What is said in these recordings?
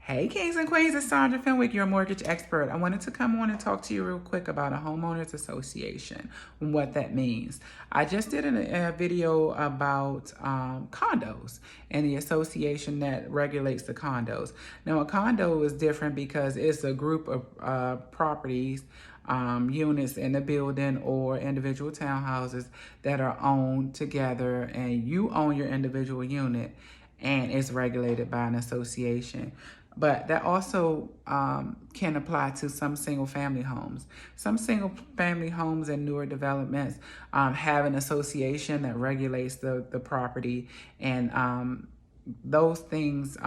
Hey, kings and queens, it's Sandra Fenwick, your mortgage expert. I wanted to come on and talk to you real quick about a homeowners association and what that means. I just did a video about condos and the association that regulates the condos. Now, a condo is different because it's a group of properties, units in the building or individual townhouses that are owned together, and you own your individual unit and it's regulated by an association. But that also can apply to some single family homes. Some single family homes and newer developments have an association that regulates the property, and those things,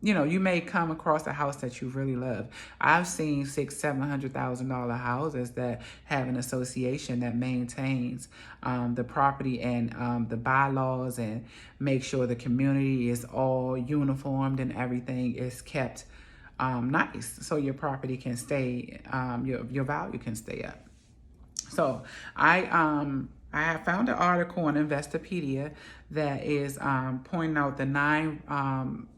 you may come across a house that you really love. I've seen $600,000-$700,000 houses that have an association that maintains the property and the bylaws and make sure the community is all uniformed and everything is kept nice, so your property can stay, your value can stay up. So I have found an article on Investopedia that is pointing out the 9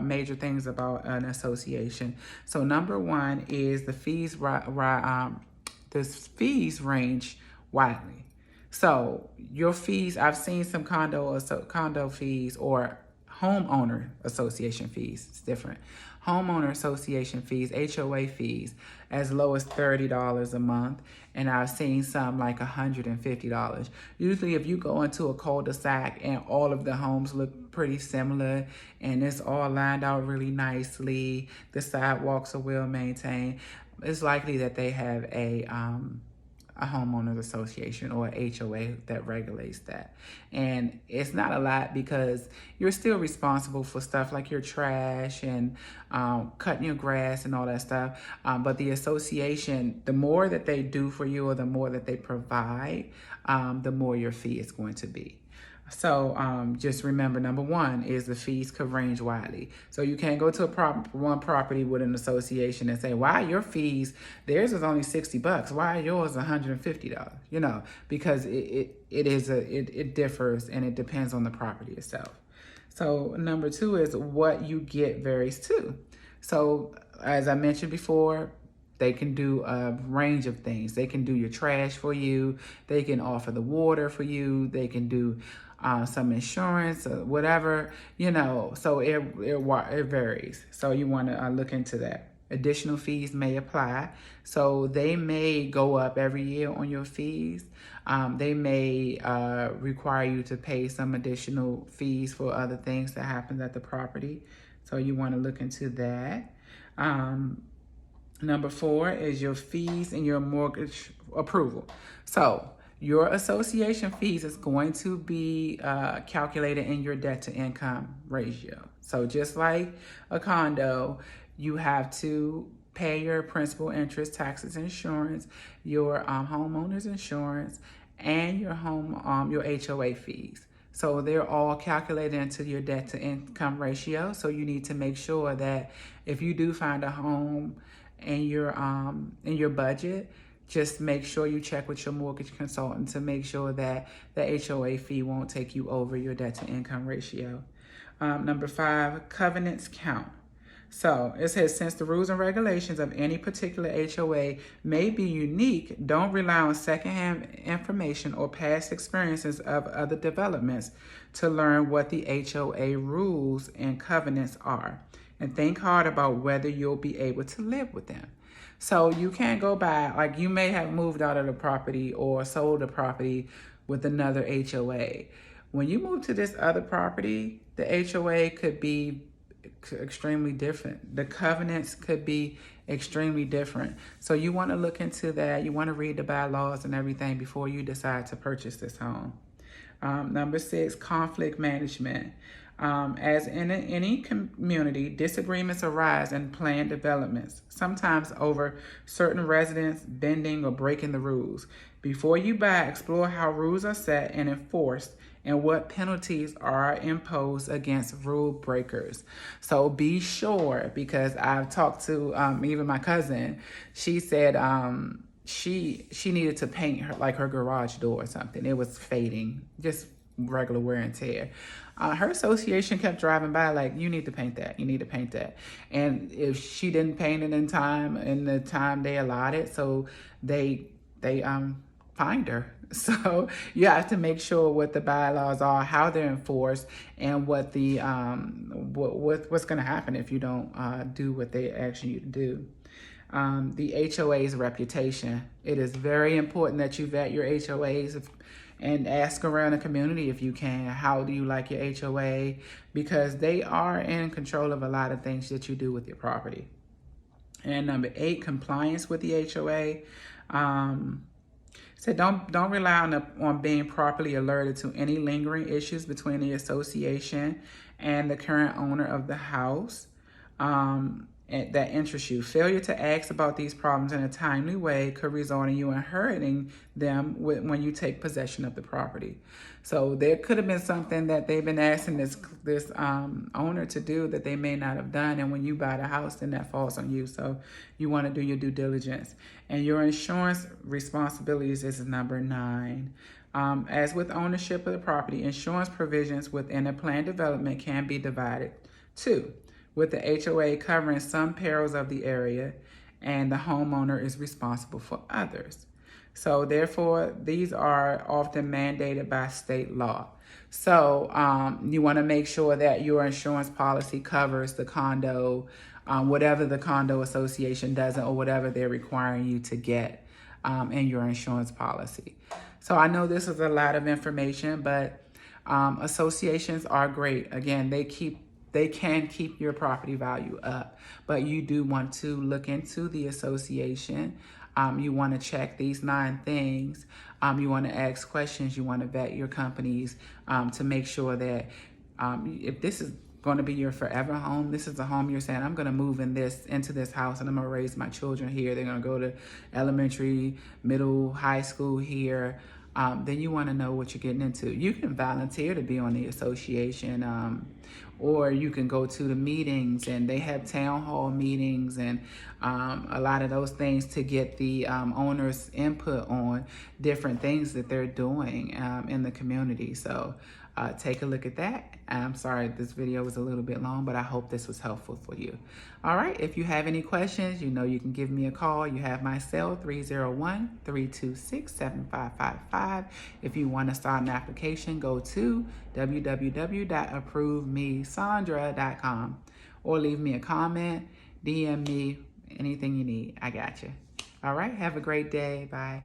major things about an association. So number 1 is the fees. The fees range widely. So your fees, I've seen some condo fees or homeowner association fees. It's different. Homeowner association fees, HOA fees, as low as $30 a month. And I've seen some like $150. Usually if you go into a cul-de-sac and all of the homes look pretty similar and it's all lined out really nicely, the sidewalks are well maintained, it's likely that they have a homeowners association or a HOA that regulates that. And it's not a lot because you're still responsible for stuff like your trash and cutting your grass and all that stuff. But the association, the more that they do for you or the more that they provide, the more your fee is going to be. So just remember, number 1 is the fees could range widely. So you can't go to one property with an association and say, why your fees, theirs is only $60. Why are yours $150? Because it differs and it depends on the property itself. So number 2 is what you get varies too. So as I mentioned before, they can do a range of things. They can do your trash for you. They can offer the water for you. They can do some insurance or whatever, so it varies. So you want to look into that. Additional fees may apply. So they may go up every year on your fees. They may require you to pay some additional fees for other things that happen at the property. So you want to look into that. Number 4 is your fees and your mortgage approval. So your association fees is going to be calculated in your debt to income ratio. So just like a condo, you have to pay your principal, interest, taxes, insurance, your homeowner's insurance, and your your HOA fees. So they're all calculated into your debt to income ratio. So you need to make sure that if you do find a home in your budget, just make sure you check with your mortgage consultant to make sure that the HOA fee won't take you over your debt to income ratio. Number 5, covenants count. So it says, since the rules and regulations of any particular HOA may be unique, don't rely on secondhand information or past experiences of other developments to learn what the HOA rules and covenants are. And think hard about whether you'll be able to live with them. So you can't go by, like you may have moved out of the property or sold the property with another HOA. When you move to this other property, the HOA could be extremely different. The covenants could be extremely different. So you want to look into that. You want to read the bylaws and everything before you decide to purchase this home. Number 6, conflict management. As in any community, disagreements arise in planned developments, sometimes over certain residents bending or breaking the rules. Before you buy, explore how rules are set and enforced and what penalties are imposed against rule breakers. So be sure, because I've talked to even my cousin. She said she needed to paint her garage door or something. It was fading, just regular wear and tear. Her association kept driving by like, you need to paint that, you need to paint that. And if she didn't paint it in time, in the time they allotted, so they fined her. So you have to make sure what the bylaws are, how they're enforced, and what the what's going to happen if you don't do what they ask you to do. The HOA's reputation. It is very important that you vet your HOAs and ask around the community if you can. How do you like your HOA? Because they are in control of a lot of things that you do with your property. And number 8, compliance with the HOA. So don't rely on being properly alerted to any lingering issues between the association and the current owner of the house that interests you. Failure to ask about these problems in a timely way could result in you inheriting them when you take possession of the property. So there could have been something that they've been asking this owner to do that they may not have done, and when you buy the house, then that falls on you. So you want to do your due diligence. And your insurance responsibilities is number 9. As with ownership of the property, insurance provisions within a planned development can be divided too, with the HOA covering some perils of the area and the homeowner is responsible for others. So therefore, these are often mandated by state law. So you want to make sure that your insurance policy covers the condo, whatever the condo association doesn't, or whatever they're requiring you to get in your insurance policy. So I know this is a lot of information, but associations are great. Again, they can keep your property value up, but you do want to look into the association. You want to check these 9 things. You want to ask questions. You want to vet your companies to make sure that if this is going to be your forever home, this is a home you're saying, I'm going to move into this house and I'm going to raise my children here. They're going to go to elementary, middle, high school here. Then you want to know what you're getting into. You can volunteer to be on the association, or you can go to the meetings, and they have town hall meetings and a lot of those things to get the owners' input on different things that they're doing in the community. So take a look at that. I'm sorry this video was a little bit long, but I hope this was helpful for you. All right, if you have any questions, you know you can give me a call. You have my cell, 301-326-7555. If you want to start an application, go to www.approvemesandra.com or leave me a comment, DM me, anything you need. I got you. All right, have a great day. Bye.